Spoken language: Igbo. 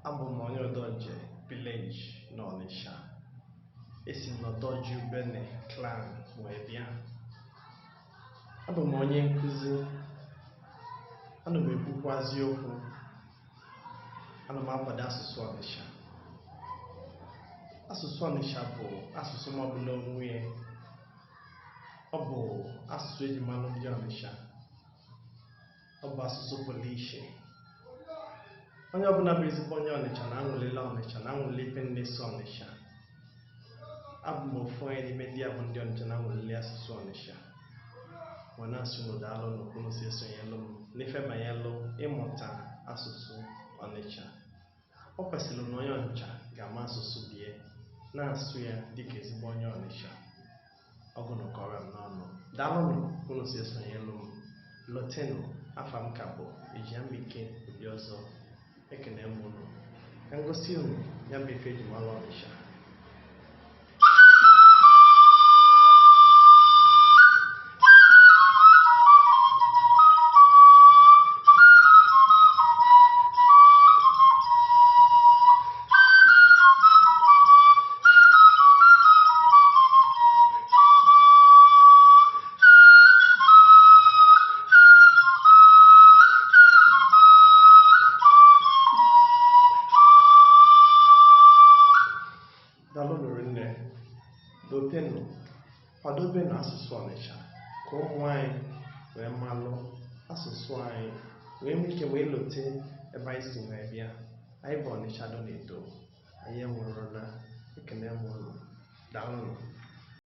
Abụ m onye Odoje village n'Ọnịsha. Esi m n'Odoje Ubene clan wee bịa. Abụ m onye nkụzi. Ana m ekwukwazi okwu. Ana m akwado asụsụ Ọnịsha. Asụsụ Ọnịsha bụ asụsụ maọbụla onwe ya. Ọ bụ asụsụ eji mmanụ ndị Ọnịsha. Ọ bụ asụsụ pụrụ iche. Onye ọbụla bụ ezigbo onye Ọnịsha na-aṅụrịla Ọnịsha na-aṅụrịla ife nne-eso Ọnịsha. Abụ m ofu onye n'ime ndị a bụ ndị Ọnịsha na-aṅụrịla asụsụ Ọnịsha. Ma na-asị unu daalụ n'okwu unu si esonyelụ m n'ife banyelụ ịmụta asụsụ Ọnịsha. Ọ kwesịrị na onye Ọnịsha ga-ama asụsụ die na-asụ ya dịka ezigbo onye Ọnịsha. Ọgụ nọkọrọ m n'ọnụ. Daalụ unu si esonyelụ m. Lotenụ, afa m ka bụ Ejiambike Obiọzọ. Ekene m unu. Ka ngosi unu ya bụ ife eji mara Ọnịsha. Lotenụ, kwadobenụ asụsụ Ọnịsha ka ụmụ anyị wee malụ asụsụ anyị wee nwee ike wee lote ebe anyị si wee bịa. Anyị bụ Ọnịsha dọ n'edo. Anyị enwerọla. Ekene m unu. Daalụ.